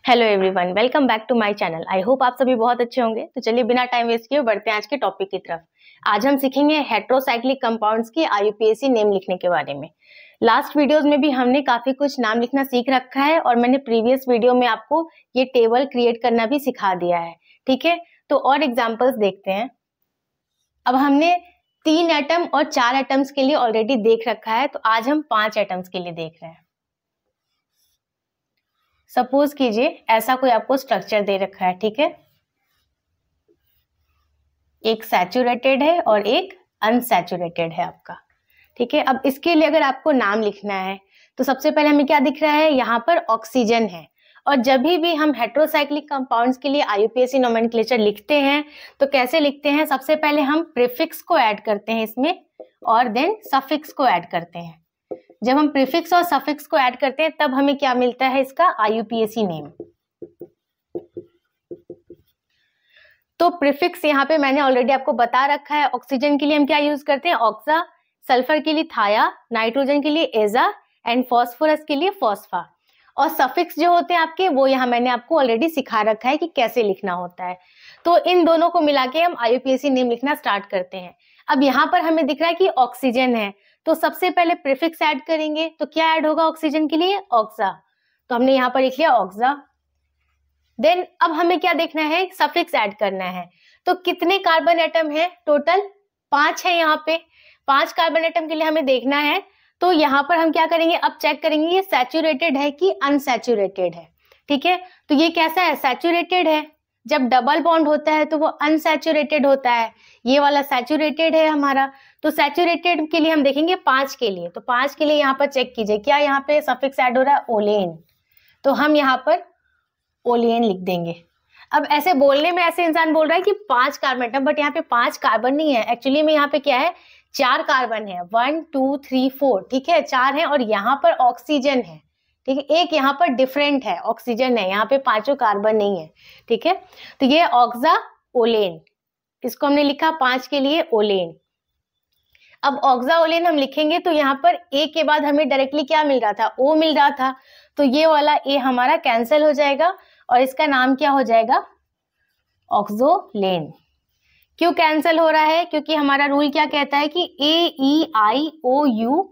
Hello everyone, welcome back to my channel. I hope आप सभी बहुत अच्छे होंगे। तो चलिए बिना टाइम वेस्ट किए बढ़ते हैं आज के टॉपिक की तरफ। आज हम सीखेंगे हेटेरोसाइक्लिक कंपाउंड्स की IUPAC नेम लिखने के बारे में। लास्ट वीडियोस में भी हमने काफी कुछ नाम लिखना सीख रखा है और मैंने प्रीवियस वीडियो में आपको ये टेबल क्रिएट करना भी सिखा दिया है। ठीक है, तो और एग्जाम्पल्स देखते हैं। अब हमने 3 एटम और 4 एटम्स के लिए ऑलरेडी देख रखा है, तो आज हम 5 एटम्स के लिए देख रहे हैं। सपोज कीजिए ऐसा कोई आपको स्ट्रक्चर दे रखा है, ठीक है। एक सैचुरेटेड है और एक अनसैचुरेटेड है आपका, ठीक है। अब इसके लिए अगर आपको नाम लिखना है तो सबसे पहले हमें क्या दिख रहा है, यहाँ पर ऑक्सीजन है। और जब भी हम हेटेरोसाइक्लिक कंपाउंड्स के लिए IUPAC नोमेनक्लेचर लिखते हैं तो कैसे लिखते हैं, सबसे पहले हम प्रीफिक्स को ऐड करते हैं इसमें और देन सफिक्स को ऐड करते हैं। जब हम प्रीफिक्स और सफिक्स को ऐड करते हैं तब हमें क्या मिलता है, इसका IUPAC नेम। तो प्रीफिक्स यहाँ पे मैंने ऑलरेडी आपको बता रखा है। ऑक्सीजन के लिए हम क्या यूज करते हैं, ऑक्सा, सल्फर के लिए थाया, नाइट्रोजन के लिए एजा एंड फॉस्फोरस के लिए फॉस्फा। और सफिक्स जो होते हैं आपके, वो यहाँ मैंने आपको ऑलरेडी सिखा रखा है कि कैसे लिखना होता है। तो इन दोनों को मिला के हम IUPAC नेम लिखना स्टार्ट करते हैं। अब यहाँ पर हमें दिख रहा है कि ऑक्सीजन है, तो सबसे पहले प्रीफिक्स ऐड करेंगे। तो क्या ऐड होगा ऑक्सीजन के लिए, ऑक्सा। तो हमने यहाँ पर लिख लिया ऑक्सा। देन अब हमें क्या देखना है, सफिक्स ऐड करना है। तो कितने कार्बन एटम है, टोटल 5 है। यहाँ पे 5 कार्बन एटम के लिए हमें देखना है। तो यहाँ पर हम क्या करेंगे, अब चेक करेंगे ये सैचुरेटेड है कि अनसैचुरेटेड है, ठीक है। तो ये कैसा है, सैचुरेटेड है। जब डबल बॉन्ड होता है तो वो अनसैचुरेटेड होता है, ये वाला सैचुरेटेड है हमारा। तो सैचुरेटेड के लिए हम देखेंगे 5 के लिए। तो 5 के लिए यहाँ पर चेक कीजिए क्या यहाँ पे सफिक्स ऐड हो रहा है, ओलेन। तो हम यहाँ पर ओलेन लिख देंगे। अब ऐसे बोलने में ऐसे इंसान बोल रहा है कि 5 कार्बन एटम, बट यहाँ पे 5 कार्बन नहीं है। एक्चुअली में यहाँ पे क्या है, 4 कार्बन है, 1 2 3 4, ठीक है, 4 है। और यहाँ पर ऑक्सीजन है, ठीक है। एक यहाँ पर डिफरेंट है, ऑक्सीजन है, यहाँ पे 5 कार्बन नहीं है, ठीक है। तो ये ऑक्सा ओलेन, इसको हमने लिखा 5 के लिए ओलेन। अब ऑक्सा ओलेन हम लिखेंगे तो यहाँ पर ए के बाद हमें डायरेक्टली क्या मिल रहा था, ओ मिल रहा था। तो ये वाला ए हमारा कैंसिल हो जाएगा और इसका नाम क्या हो जाएगा, ऑक्सोलेन। क्यों कैंसिल हो रहा है, क्योंकि हमारा रूल क्या कहता है कि AEIOU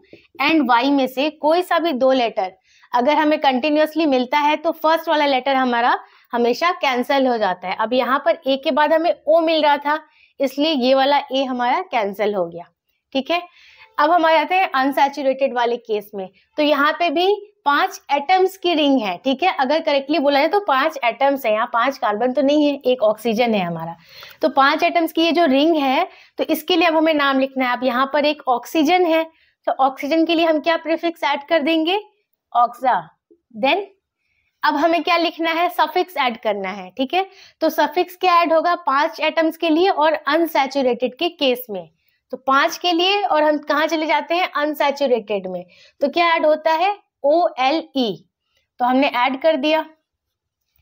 एंड Y में से कोई सा भी 2 लेटर अगर हमें कंटिन्यूअसली मिलता है तो फर्स्ट वाला लेटर हमारा हमेशा कैंसिल हो जाता है। अब यहाँ पर ए के बाद हमें ओ मिल रहा था, इसलिए ये वाला ए हमारा कैंसिल हो गया, ठीक है। अब हम आ जाते हैं अनसैचुरेटेड वाले केस में। तो यहाँ पे भी 5 एटम्स की रिंग है, ठीक है। अगर करेक्टली बोला जाए तो 5 एटम्स है, यहाँ 5 कार्बन तो नहीं है, एक ऑक्सीजन है हमारा। तो 5 एटम्स की ये जो रिंग है, तो इसके लिए अब हमें नाम लिखना है। अब यहाँ पर एक ऑक्सीजन है, तो ऑक्सीजन के लिए हम क्या प्रीफिक्स ऐड कर देंगे, ऑक्सा। देन अब हमें क्या लिखना है, सफिक्स ऐड करना है, ठीक है। तो सफिक्स क्या ऐड होगा 5 एटम्स के लिए और अनसैचुरेटेड के केस में। तो 5 के लिए और हम कहाँ चले जाते हैं, अनसैचुरेटेड में। तो क्या ऐड होता है, OLE। तो हमने ऐड कर दिया,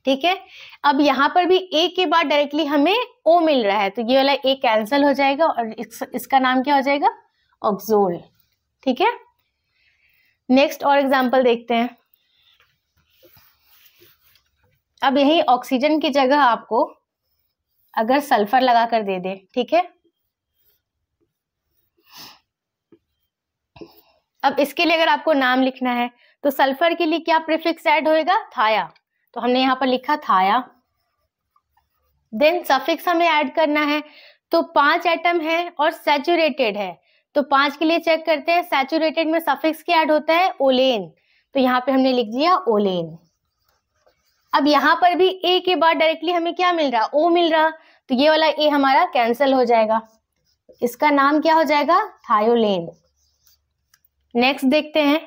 ठीक है। अब यहाँ पर भी ए के बाद डायरेक्टली हमें ओ मिल रहा है, तो ये वाला ए कैंसिल हो जाएगा और इसका नाम क्या हो जाएगा, ऑक्सोल, ठीक है। नेक्स्ट और एग्जांपल देखते हैं। अब यही ऑक्सीजन की जगह आपको अगर सल्फर लगा कर दे दे, ठीक है। अब इसके लिए अगर आपको नाम लिखना है तो सल्फर के लिए क्या प्रीफिक्स ऐड होएगा, थाया। तो हमने यहाँ पर लिखा थाया। देन सफिक्स हमें ऐड करना है। तो 5 एटम है और सैचुरेटेड है, तो 5 के लिए चेक करते हैं, सैचुरेटेड में सफिक्स क्या ऐड होता है, ओलेन। तो यहाँ पे हमने लिख दिया ओलेन। अब यहाँ पर भी ए के बाद डायरेक्टली हमें क्या मिल रहा, ओ मिल रहा। तो ये वाला ए हमारा कैंसिल हो जाएगा, इसका नाम क्या हो जाएगा, थायोलेन। नेक्स्ट देखते हैं।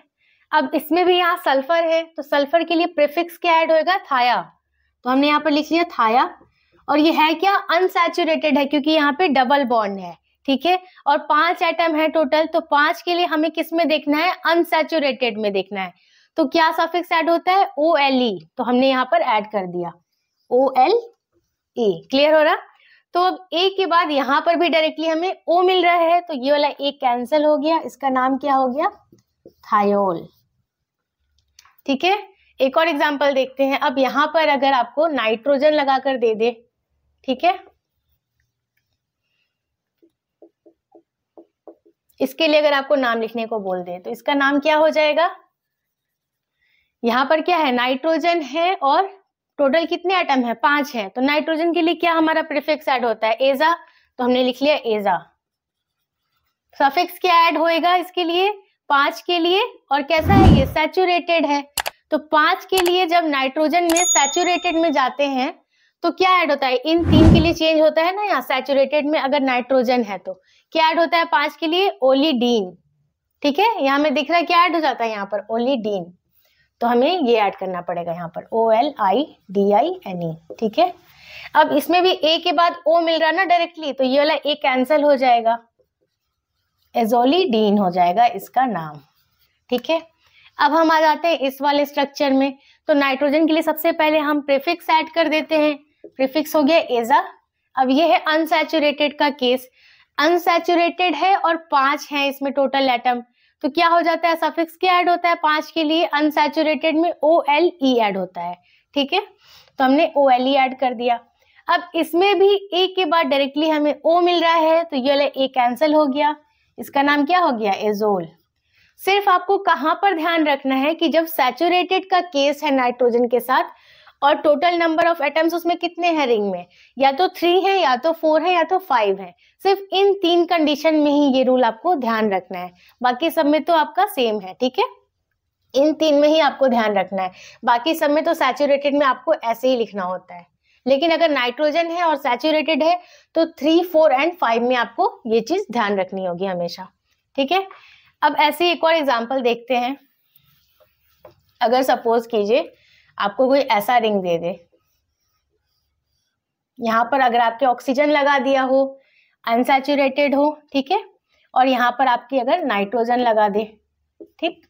अब इसमें भी यहाँ सल्फर है, तो सल्फर के लिए प्रीफिक्स क्या ऐड होएगा, थाया। तो हमने यहाँ पर लिख लिया थाया। और ये है क्या, अनसैचुरेटेड है, क्योंकि यहाँ पे डबल बॉन्ड है, ठीक है। और 5 एटम है टोटल, तो 5 के लिए हमें किस में देखना है, अनसैचुरेटेड में देखना है। तो क्या सफिक्स ऐड होता है, OLE। तो हमने यहाँ पर ऐड कर दिया OLE। क्लियर हो रहा। तो अब ए के बाद यहाँ पर भी डायरेक्टली हमें ओ मिल रहा है, तो ये वाला ए कैंसिल हो गया, इसका नाम क्या हो गया, थायोल, ठीक है। एक और एग्जांपल देखते हैं। अब यहाँ पर अगर आपको नाइट्रोजन लगाकर दे दे, ठीक है, इसके लिए अगर आपको नाम लिखने को बोल दे तो इसका नाम क्या हो जाएगा? यहाँ पर क्या है, नाइट्रोजन है और टोटल कितने एटम है? 5 है। तो नाइट्रोजन के लिए क्या हमारा प्रीफिक्स ऐड होता है? एजा। तो हमने लिख लिया एजा। सफिक्स क्या ऐड होएगा इसके लिए? 5 के लिए। और कैसा है ये? सैचुरेटेड है। तो 5 के लिए जब नाइट्रोजन में सैचुरेटेड में जाते हैं तो क्या ऐड होता है? इन 3 के लिए चेंज होता है ना, यहाँ सैचुरेटेड में अगर नाइट्रोजन है तो क्या ऐड होता है 5 के लिए? ओलिडीन। ठीक है, यहाँ में दिख रहा है क्या ऐड हो जाता है यहाँ पर? ओलिडीन। तो हमें ये ऐड करना पड़ेगा यहाँ पर, OLIDINE। ठीक है, अब इसमें भी ए के बाद ओ मिल रहा है ना डायरेक्टली, तो ये वाला ए कैंसिल हो जाएगा, एजोलिडीन हो जाएगा इसका नाम। ठीक है, अब हम आ जाते हैं इस वाले स्ट्रक्चर में। तो नाइट्रोजन के लिए सबसे पहले हम प्रीफिक्स ऐड कर देते हैं। प्रीफिक्स हो गया एजा। अब ये है अनसैचुरेटेड का केस, अनसैचुरेटेड है और 5 है इसमें टोटल एटम, तो क्या हो जाता है? सफिक्स क्या ऐड होता है 5 के लिए? अनसैचुरेटेड में OLE ऐड होता है। ठीक है, तो हमने OLE ऐड कर दिया। अब इसमें भी ए के बाद डायरेक्टली हमें O मिल रहा है, तो ये वाला ए कैंसिल हो गया, इसका नाम क्या हो गया? एजोल। सिर्फ आपको कहां पर ध्यान रखना है कि जब सैचुरेटेड का केस है नाइट्रोजन के साथ और टोटल नंबर ऑफ एटम्स उसमें कितने हैं रिंग में? या तो 3 है, या तो 4 है, या तो 5 है। सिर्फ इन 3 कंडीशन में ही ये रूल आपको ध्यान रखना है, बाकी सब में तो आपका सेम है। ठीक है, इन 3 में ही आपको ध्यान रखना है, बाकी सब में तो सैचुरेटेड में आपको ऐसे ही लिखना होता है। लेकिन अगर नाइट्रोजन है और सैचुरेटेड है तो 3, 4 एंड 5 में आपको ये चीज ध्यान रखनी होगी हमेशा। ठीक है, अब ऐसे एक और एग्जाम्पल देखते हैं। अगर सपोज कीजिए आपको कोई ऐसा रिंग दे दे, यहाँ पर अगर आपके ऑक्सीजन लगा दिया हो, अनसैचुरेटेड हो, ठीक है, और यहाँ पर आपकी अगर नाइट्रोजन लगा दे, ठीक,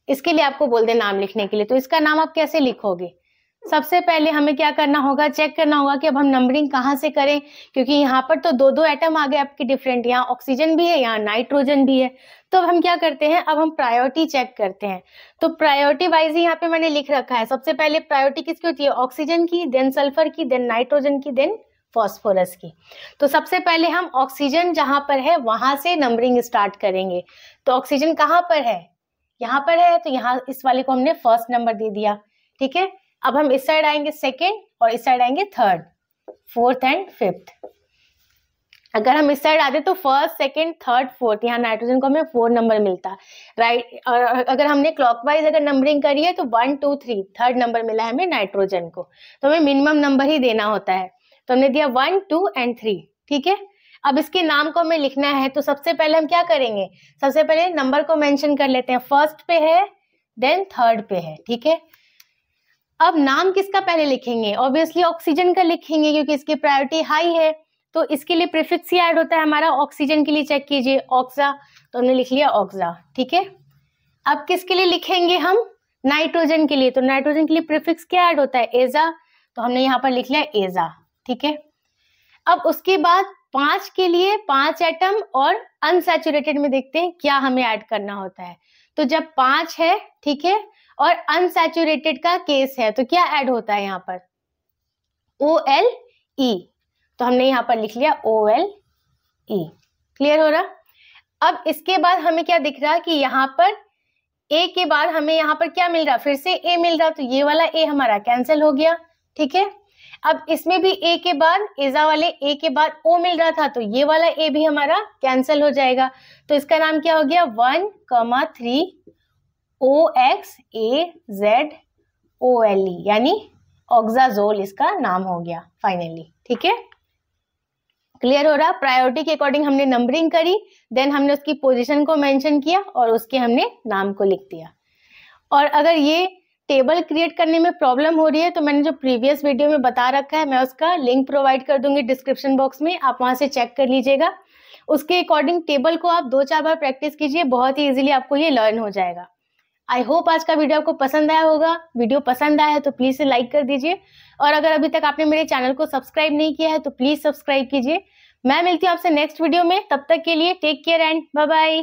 इसके लिए आपको बोल दे नाम लिखने के लिए, तो इसका नाम आप कैसे लिखोगे? सबसे पहले हमें क्या करना होगा? चेक करना होगा कि अब हम नंबरिंग कहाँ से करें, क्योंकि यहाँ पर तो 2-2 एटम आ गए आपके डिफरेंट, यहाँ ऑक्सीजन भी है, यहाँ नाइट्रोजन भी है। तो अब हम क्या करते हैं? अब हम प्रायोरिटी चेक करते हैं। तो प्रायोरिटी वाइज ही यहाँ पे मैंने लिख रखा है। सबसे पहले प्रायोरिटी किसकी होती है? ऑक्सीजन की, देन सल्फर की, देन नाइट्रोजन की, देन फॉस्फोरस की। तो सबसे पहले हम ऑक्सीजन जहां पर है वहां से नंबरिंग स्टार्ट करेंगे। तो ऑक्सीजन कहाँ पर है? यहाँ पर है, तो यहाँ इस वाले को हमने फर्स्ट नंबर दे दिया। ठीक है, अब हम इस साइड आएंगे सेकेंड और इस साइड आएंगे थर्ड, फोर्थ एंड फिफ्थ। अगर हम इस साइड आते तो फर्स्ट, सेकेंड, थर्ड, फोर्थ, यहाँ नाइट्रोजन को हमें 4 नंबर मिलता, राइट। और अगर हमने क्लॉकवाइज अगर नंबरिंग करी है तो 1, 2, 3 थर्ड नंबर मिला है हमें नाइट्रोजन को, तो हमें मिनिमम नंबर ही देना होता है। तो हमने दिया 1, 2 एंड 3। ठीक है, अब इसके नाम को हमें लिखना है, तो सबसे पहले हम क्या करेंगे? सबसे पहले नंबर को मेंशन कर लेते हैं। फर्स्ट पे है, देन थर्ड पे है। ठीक है, अब नाम किसका पहले लिखेंगे? ऑब्वियसली ऑक्सीजन का लिखेंगे, क्योंकि इसकी प्रायोरिटी हाई है। तो इसके लिए प्रीफिक्स ही ऐड होता है हमारा। ऑक्सीजन के लिए चेक कीजिए, ऑक्सा, तो हमने लिख लिया ऑक्सा। ठीक है, अब किसके लिए लिखेंगे हम? नाइट्रोजन के लिए। तो नाइट्रोजन के लिए प्रीफिक्स क्या ऐड होता है? एजा, तो हमने यहाँ पर लिख लिया एजा। ठीक है, अब उसके बाद 5 के लिए 5 एटम और अनसैचुरेटेड में देखते हैं क्या हमें ऐड करना होता है। तो जब 5 है, ठीक है, और अनसैचुरेटेड का केस है, तो क्या ऐड होता है यहाँ पर? OLE, तो हमने यहाँ पर लिख लिया OLE। क्लियर हो रहा? अब इसके बाद हमें क्या दिख रहा कि यहाँ पर A के बाद हमें यहाँ पर क्या मिल रहा? फिर से A मिल रहा, तो ये वाला A हमारा कैंसिल हो गया। ठीक है, अब इसमें भी A के बाद, एजा वाले A के बाद O मिल रहा था, तो ये वाला A भी हमारा कैंसिल हो जाएगा। तो इसका नाम क्या हो गया? 1,3 OXAZOLE, यानी ऑक्साजोल इसका नाम हो गया फाइनली। ठीक है, क्लियर हो रहा? प्रायोरिटी के अकॉर्डिंग हमने नंबरिंग करी, देन हमने उसकी पोजीशन को मेंशन किया और उसके हमने नाम को लिख दिया। और अगर ये टेबल क्रिएट करने में प्रॉब्लम हो रही है तो मैंने जो प्रीवियस वीडियो में बता रखा है, मैं उसका लिंक प्रोवाइड कर दूंगी डिस्क्रिप्शन बॉक्स में, आप वहां से चेक कर लीजिएगा। उसके अकॉर्डिंग टेबल को आप 2-4 बार प्रैक्टिस कीजिए, बहुत ही इजीली आपको ये लर्न हो जाएगा। आई होप आज का वीडियो आपको पसंद आया होगा। वीडियो पसंद आया है तो प्लीज लाइक कर दीजिए, और अगर अभी तक आपने मेरे चैनल को सब्सक्राइब नहीं किया है तो प्लीज सब्सक्राइब कीजिए। मैं मिलती हूँ आपसे नेक्स्ट वीडियो में, तब तक के लिए take care and bye bye.